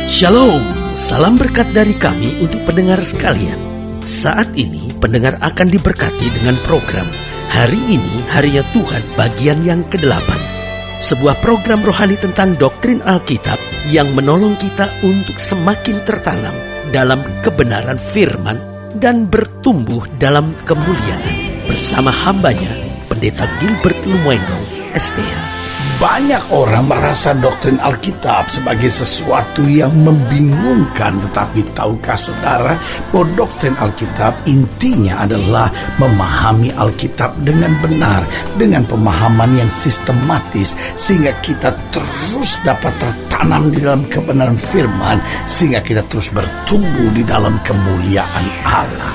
Shalom, salam berkat dari kami untuk pendengar sekalian. Saat ini pendengar akan diberkati dengan program Hari Ini Harinya Tuhan bagian yang ke-8. Sebuah program rohani tentang doktrin Alkitab yang menolong kita untuk semakin tertanam dalam kebenaran firman dan bertumbuh dalam kemuliaan. Bersama hambanya, Pendeta Gilbert Lumendo, STH. Banyak orang merasa doktrin Alkitab sebagai sesuatu yang membingungkan. Tetapi tahukah saudara bahwa doktrin Alkitab intinya adalah memahami Alkitab dengan benar, dengan pemahaman yang sistematis, sehingga kita terus dapat tertanam di dalam kebenaran firman, sehingga kita terus bertumbuh di dalam kemuliaan Allah.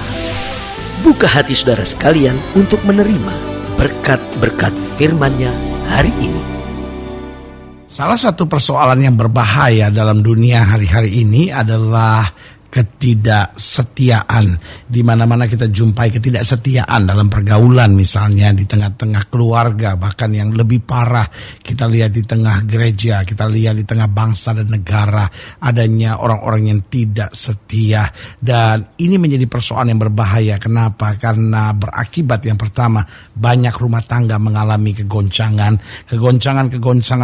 Buka hati saudara sekalian untuk menerima berkat-berkat firman-Nya hari ini. Salah satu persoalan yang berbahaya dalam dunia hari-hari ini adalah ketidaksetiaan. Di mana-mana kita jumpai ketidaksetiaan dalam pergaulan, misalnya di tengah-tengah keluarga, bahkan yang lebih parah kita lihat di tengah gereja, kita lihat di tengah bangsa dan negara, adanya orang-orang yang tidak setia. Dan ini menjadi persoalan yang berbahaya. Kenapa? Karena berakibat yang pertama, banyak rumah tangga mengalami kegoncangan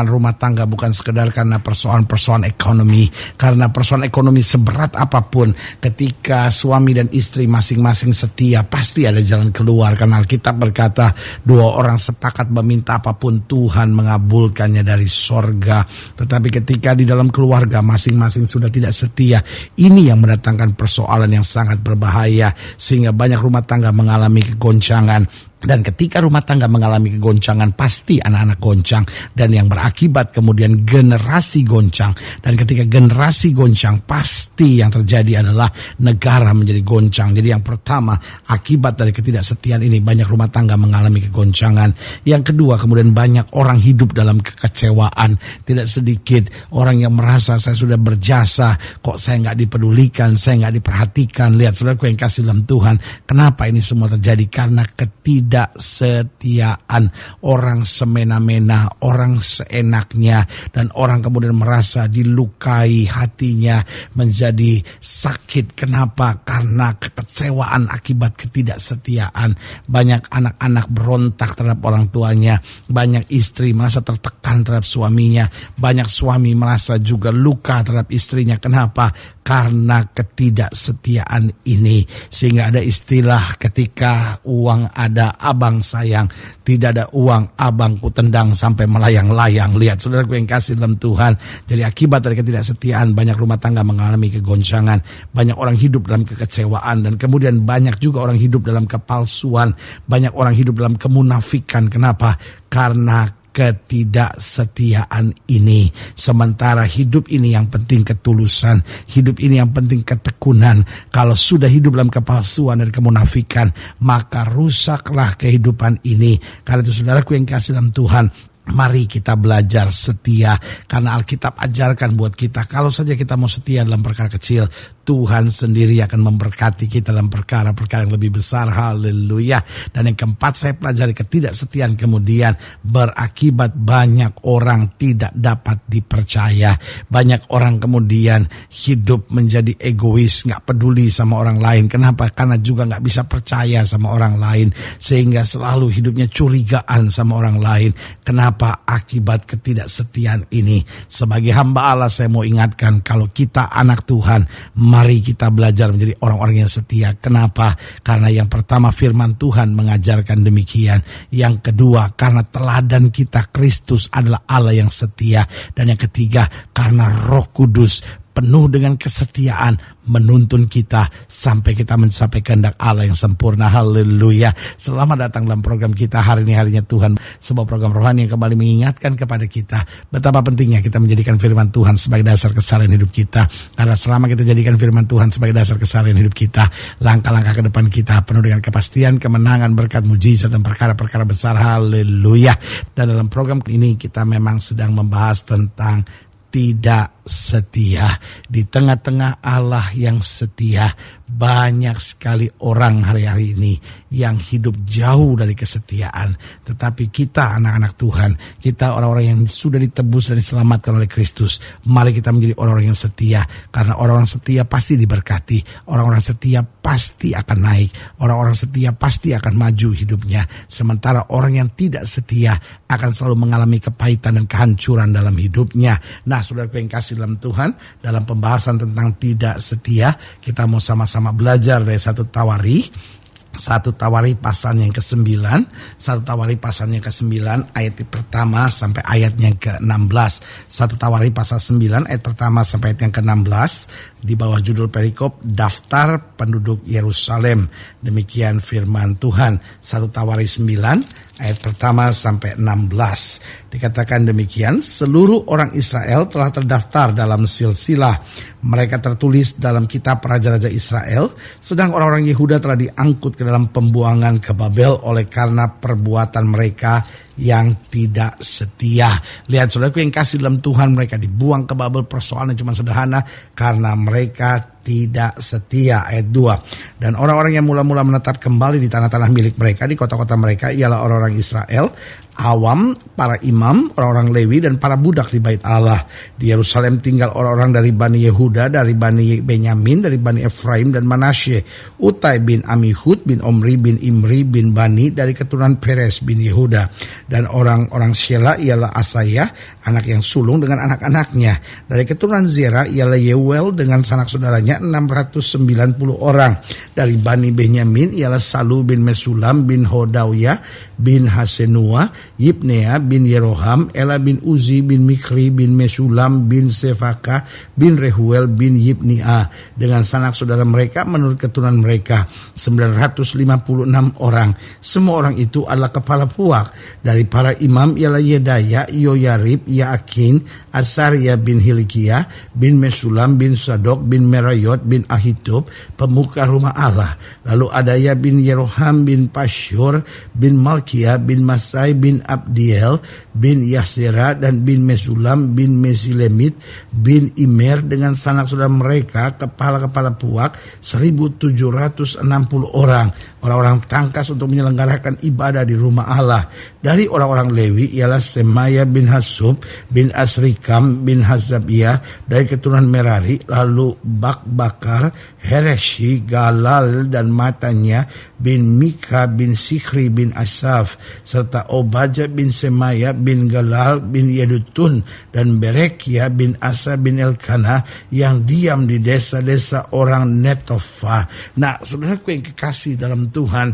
rumah tangga, bukan sekedar karena persoalan ekonomi. Karena persoalan ekonomi seberat apapun, ketika suami dan istri masing-masing setia, pasti ada jalan keluar. Karena Alkitab berkata, dua orang sepakat meminta apapun, Tuhan mengabulkannya dari sorga. Tetapi ketika di dalam keluarga masing-masing sudah tidak setia, ini yang mendatangkan persoalan yang sangat berbahaya, sehingga banyak rumah tangga mengalami kegoncangan. Dan ketika rumah tangga mengalami kegoncangan, pasti anak-anak goncang, dan yang berakibat kemudian generasi goncang. Dan ketika generasi goncang, pasti yang terjadi adalah negara menjadi goncang. Jadi yang pertama, akibat dari ketidaksetiaan ini, banyak rumah tangga mengalami kegoncangan. Yang kedua, kemudian banyak orang hidup dalam kekecewaan. Tidak sedikit orang yang merasa, saya sudah berjasa, kok saya nggak dipedulikan, saya nggak diperhatikan. Lihat saudaraku yang kasih dalam Tuhan, kenapa ini semua terjadi? Karena ketidaksetiaan. Orang semena-mena, orang seenaknya, dan orang kemudian merasa dilukai, hatinya menjadi sakit. Kenapa? Karena kekecewaan akibat ketidaksetiaan. Banyak anak-anak berontak terhadap orang tuanya, banyak istri merasa tertekan terhadap suaminya, banyak suami merasa juga luka terhadap istrinya. Kenapa? Karena ketidaksetiaan ini. Sehingga ada istilah, ketika uang ada abang sayang, tidak ada uang abang ku tendang sampai melayang-layang. Lihat saudaraku yang kasih dalam Tuhan. Jadi akibat dari ketidaksetiaan, banyak rumah tangga mengalami kegoncangan, banyak orang hidup dalam kekecewaan, dan kemudian banyak juga orang hidup dalam kepalsuan, banyak orang hidup dalam kemunafikan. Kenapa? Karena ketidaksetiaan ini. Sementara hidup ini yang penting ketulusan, hidup ini yang penting ketekunan. Kalau sudah hidup dalam kepalsuan dan kemunafikan, maka rusaklah kehidupan ini. Karena itu saudaraku yang kasih dalam Tuhan, mari kita belajar setia. Karena Alkitab ajarkan buat kita, kalau saja kita mau setia dalam perkara kecil, Tuhan sendiri akan memberkati kita dalam perkara-perkara yang lebih besar. Haleluya. Dan yang keempat, saya pelajari ketidaksetiaan kemudian berakibat banyak orang tidak dapat dipercaya. Banyak orang kemudian hidup menjadi egois, gak peduli sama orang lain. Kenapa? Karena juga gak bisa percaya sama orang lain, sehingga selalu hidupnya curigaan sama orang lain. Kenapa? Akibat ketidaksetiaan ini. Sebagai hamba Allah, saya mau ingatkan, kalau kita anak Tuhan, mari kita belajar menjadi orang-orang yang setia. Kenapa? Karena yang pertama, firman Tuhan mengajarkan demikian. Yang kedua, karena teladan kita Kristus adalah Allah yang setia. Dan yang ketiga, karena Roh Kudus penuh dengan kesetiaan menuntun kita sampai kita mencapai kehendak Allah yang sempurna. Haleluya. Selamat datang dalam program kita Hari Ini Harinya Tuhan, sebuah program rohani yang kembali mengingatkan kepada kita betapa pentingnya kita menjadikan firman Tuhan sebagai dasar keseharian hidup kita. Karena selama kita jadikan firman Tuhan sebagai dasar keseharian hidup kita, langkah-langkah ke depan kita penuh dengan kepastian, kemenangan, berkat, mujizat, dan perkara-perkara besar. Haleluya. Dan dalam program ini kita memang sedang membahas tentang tidak setia. Di tengah-tengah Allah yang setia, banyak sekali orang hari-hari ini yang hidup jauh dari kesetiaan. Tetapi kita anak-anak Tuhan, kita orang-orang yang sudah ditebus dan diselamatkan oleh Kristus, mari kita menjadi orang-orang yang setia. Karena orang-orang setia pasti diberkati, orang-orang setia pasti akan naik, orang-orang setia pasti akan maju hidupnya. Sementara orang yang tidak setia akan selalu mengalami kepahitan dan kehancuran dalam hidupnya. Nah, saudara yang kasih dalam Tuhan, dalam pembahasan tentang tidak setia, kita mau sama-sama belajar dari 1 Tawarikh pasal yang ke-9, 1 Tawarikh pasal yang ke-9 ayat pertama sampai ayat yang ke-16. 1 Tawarikh pasal 9 ayat pertama sampai ayat yang ke-16 di bawah judul perikop daftar penduduk Yerusalem. Demikian firman Tuhan. 1 Tawarikh 9 ayat pertama sampai 16. Dikatakan demikian, seluruh orang Israel telah terdaftar dalam silsilah. Mereka tertulis dalam kitab Raja-Raja Israel, sedang orang-orang Yehuda telah diangkut ke dalam pembuangan ke Babel oleh karena perbuatan mereka yang tidak setia. Lihat saudaraku yang kasih dalam Tuhan, mereka dibuang ke Babel, persoalannya cuma sederhana, karena mereka tidak setia. Ayat 2. Dan orang-orang yang mula-mula menetap kembali di tanah-tanah milik mereka, di kota-kota mereka, ialah orang-orang Israel, awam, para imam, orang-orang Lewi, dan para budak di bait Allah. Di Yerusalem tinggal orang-orang dari Bani Yehuda, dari Bani Benyamin, dari Bani Efraim dan Manasye. Utai bin Amihud bin Omri bin Imri bin Bani dari keturunan Peres bin Yehuda. Dan orang-orang Syela ialah Asaya, anak yang sulung dengan anak-anaknya. Dari keturunan Zera ialah Yeuel dengan sanak saudaranya 690 orang. Dari Bani Benyamin ialah Salu bin Mesulam bin Hodawiyah bin Hasenua, Yibnea bin Yeroham, Ela bin Uzi bin Mikri bin Mesulam bin Sefaka bin Rehuel bin Yibnia. Dengan sanak saudara mereka menurut keturunan mereka 956 orang. Semua orang itu adalah kepala puak. Dari para imam ialah Yedaya, Yoyarib, Yaakin, Asaria bin Hilkiah bin Mesulam bin Sadok bin Merayot bin Ahitub, pemuka rumah Allah. Lalu Adaya bin Yeroham bin Pasyur bin Malkia bin Masai bin Abdiel bin Yahsera dan bin Mesulam bin Mesilemit bin Imer dengan sanak saudara mereka kepala-kepala puak 1.760 orang. Orang-orang tangkas untuk menyelenggarakan ibadah di rumah Allah. Dari orang-orang Lewi ialah Semaya bin Hasub bin Asrikam bin Hazabiyah dari keturunan Merari, lalu Bakbakar, Hereshi, Galal dan matanya bin Mika bin Sikhri bin Asaf, serta Obaja bin Semaya bin Galal bin Yedutun dan Berekia bin Asa bin Elkanah yang diam di desa-desa orang Netofa. Nah, saudaraku yang kekasih dalam Tuhan,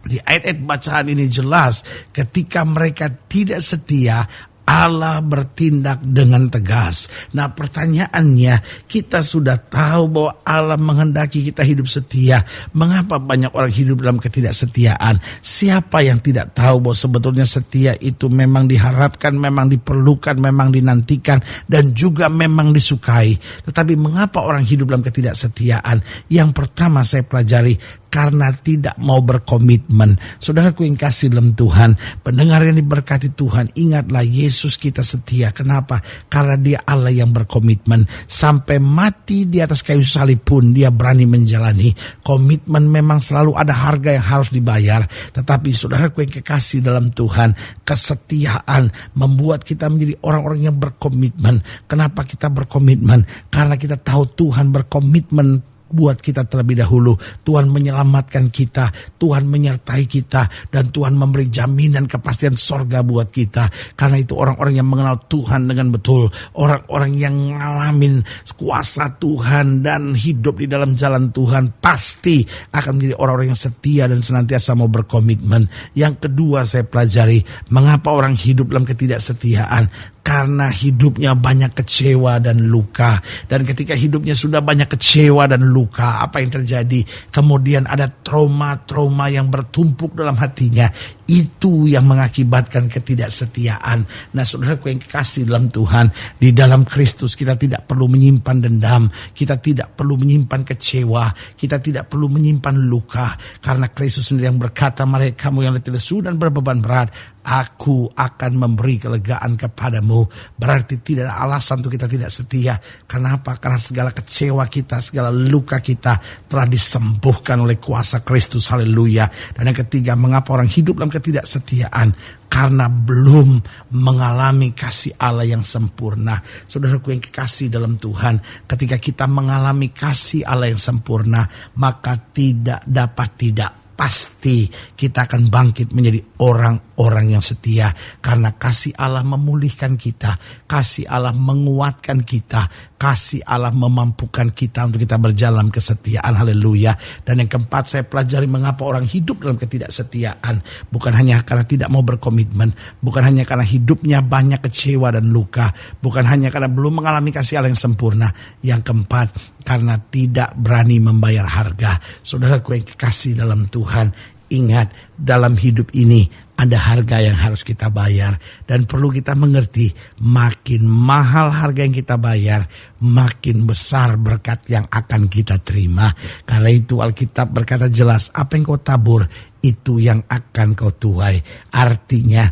di ayat-ayat bacaan ini jelas ketika mereka tidak setia, Allah bertindak dengan tegas. Nah, pertanyaannya, kita sudah tahu bahwa Allah menghendaki kita hidup setia. Mengapa banyak orang hidup dalam ketidaksetiaan? Siapa yang tidak tahu bahwa sebetulnya setia itu memang diharapkan, memang diperlukan, memang dinantikan, dan juga memang disukai. Tetapi mengapa orang hidup dalam ketidaksetiaan? Yang pertama saya pelajari, karena tidak mau berkomitmen. Saudaraku yang kasih dalam Tuhan, pendengar yang diberkati Tuhan, ingatlah Yesus kita setia. Kenapa? Karena dia Allah yang berkomitmen. Sampai mati di atas kayu salib pun dia berani menjalani. Komitmen memang selalu ada harga yang harus dibayar. Tetapi saudaraku yang kekasih dalam Tuhan, kesetiaan membuat kita menjadi orang-orang yang berkomitmen. Kenapa kita berkomitmen? Karena kita tahu Tuhan berkomitmen buat kita terlebih dahulu. Tuhan menyelamatkan kita, Tuhan menyertai kita, dan Tuhan memberi jaminan kepastian sorga buat kita. Karena itu orang-orang yang mengenal Tuhan dengan betul, orang-orang yang ngalamin kuasa Tuhan dan hidup di dalam jalan Tuhan, pasti akan menjadi orang-orang yang setia dan senantiasa mau berkomitmen. Yang kedua saya pelajari, mengapa orang hidup dalam ketidaksetiaan? Karena hidupnya banyak kecewa dan luka. Dan ketika hidupnya sudah banyak kecewa dan luka, apa yang terjadi? Kemudian ada trauma-trauma yang bertumpuk dalam hatinya. Itu yang mengakibatkan ketidaksetiaan. Nah, saudaraku yang kekasih dalam Tuhan, di dalam Kristus kita tidak perlu menyimpan dendam, kita tidak perlu menyimpan kecewa, kita tidak perlu menyimpan luka. Karena Kristus sendiri yang berkata, "Mari kamu yang letih lesu dan berbeban berat, Aku akan memberi kelegaan kepadamu. Berarti tidak ada alasan untuk kita tidak setia. Kenapa? Karena segala kecewa kita, segala luka kita telah disembuhkan oleh kuasa Kristus. Haleluya. Dan yang ketiga, mengapa orang hidup dalam ketidaksetiaan? Karena belum mengalami kasih Allah yang sempurna. Saudaraku yang kekasih dalam Tuhan, ketika kita mengalami kasih Allah yang sempurna, maka tidak dapat tidak, pasti kita akan bangkit menjadi orang-orang yang setia. Karena kasih Allah memulihkan kita, kasih Allah menguatkan kita, kasih Allah memampukan kita untuk kita berjalan kesetiaan. Haleluya. Dan yang keempat, saya pelajari mengapa orang hidup dalam ketidaksetiaan. Bukan hanya karena tidak mau berkomitmen, bukan hanya karena hidupnya banyak kecewa dan luka, bukan hanya karena belum mengalami kasih Allah yang sempurna. Yang keempat, karena tidak berani membayar harga. Saudaraku yang kekasih dalam Tuhan, ingat, dalam hidup ini ada harga yang harus kita bayar. Dan perlu kita mengerti, makin mahal harga yang kita bayar, makin besar berkat yang akan kita terima. Karena itu Alkitab berkata jelas, apa yang kau tabur, itu yang akan kau tuai. Artinya,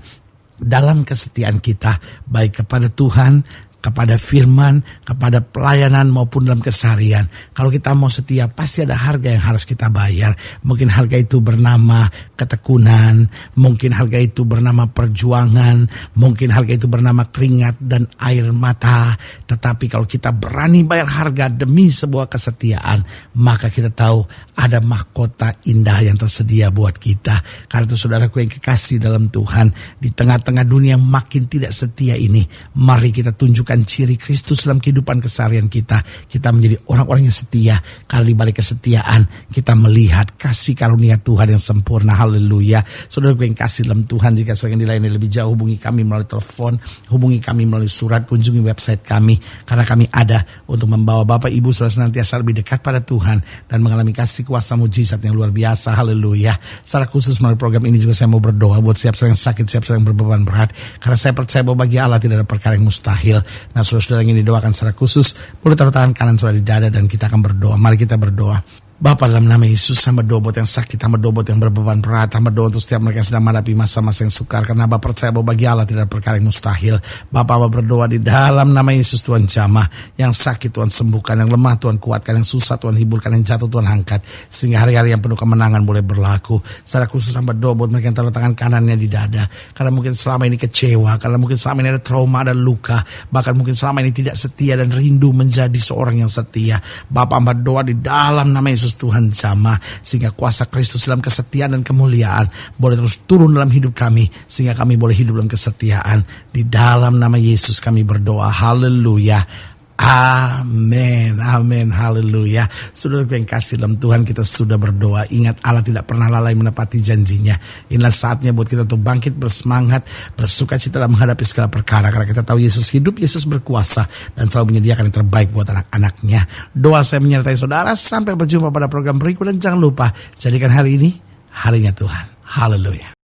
dalam kesetiaan kita, baik kepada Tuhan, kepada firman, kepada pelayanan maupun dalam keseharian. Kalau kita mau setia, pasti ada harga yang harus kita bayar. Mungkin harga itu bernama ketekunan, mungkin harga itu bernama perjuangan, mungkin harga itu bernama keringat dan air mata. Tetapi kalau kita berani bayar harga demi sebuah kesetiaan, maka kita tahu ada mahkota indah yang tersedia buat kita. Karena itu saudaraku yang kekasih dalam Tuhan, di tengah-tengah dunia yang makin tidak setia ini, mari kita tunjukkan ciri Kristus dalam kehidupan keseharian kita. Kita menjadi orang-orang yang setia. Karena di balik kesetiaan kita melihat kasih karunia Tuhan yang sempurna. Haleluya. Saudara yang kasih dalam Tuhan, jika saudara yang dilayani lebih jauh, hubungi kami melalui telepon, hubungi kami melalui surat, kunjungi website kami. Karena kami ada untuk membawa Bapak Ibu saudara senantiasa lebih dekat pada Tuhan dan mengalami kasih kuasa mujizat yang luar biasa. Haleluya. Secara khusus melalui program ini juga saya mau berdoa buat siap saudara yang sakit, siap saudara yang berbeban berat. Karena saya percaya bahwa bagi Allah tidak ada perkara yang mustahil. Nah, saudara-saudara yang ingin didoakan secara khusus, boleh taruh tangan kanan saudara di dada dan kita akan berdoa. Mari kita berdoa. Bapa, dalam nama Yesus, hamba doa buat yang sakit, hamba doa buat yang berbeban berat, hamba doa untuk setiap mereka yang sedang menghadapi masa-masa yang sukar. Karena Bapa percaya bahwa bagi Allah tidak ada perkara yang mustahil. Bapa, hamba berdoa di dalam nama Yesus, Tuhan jamah. Yang sakit Tuhan sembuhkan, yang lemah Tuhan kuatkan, yang susah Tuhan hiburkan, yang jatuh Tuhan angkat. Sehingga hari-hari yang penuh kemenangan boleh berlaku. Secara khusus hamba doa buat mereka yang taruh tangan kanannya di dada. Karena mungkin selama ini kecewa, karena mungkin selama ini ada trauma, ada luka. Bahkan mungkin selama ini tidak setia dan rindu menjadi seorang yang setia. Bapa, hamba doa di dalam nama Yesus, Tuhan jamah, sehingga kuasa Kristus dalam kesetiaan dan kemuliaan boleh terus turun dalam hidup kami, sehingga kami boleh hidup dalam kesetiaan. Di dalam nama Yesus kami berdoa. Haleluya. Amin, amin, haleluya. Saudara yang kasih dalam Tuhan, kita sudah berdoa. Ingat, Allah tidak pernah lalai menepati janjinya. Inilah saatnya buat kita untuk bangkit, bersemangat, bersuka cita dalam menghadapi segala perkara. Karena kita tahu Yesus hidup, Yesus berkuasa, dan selalu menyediakan yang terbaik buat anak-anaknya. Doa saya menyertai saudara. Sampai berjumpa pada program berikut, dan jangan lupa, jadikan hari ini harinya Tuhan. Haleluya.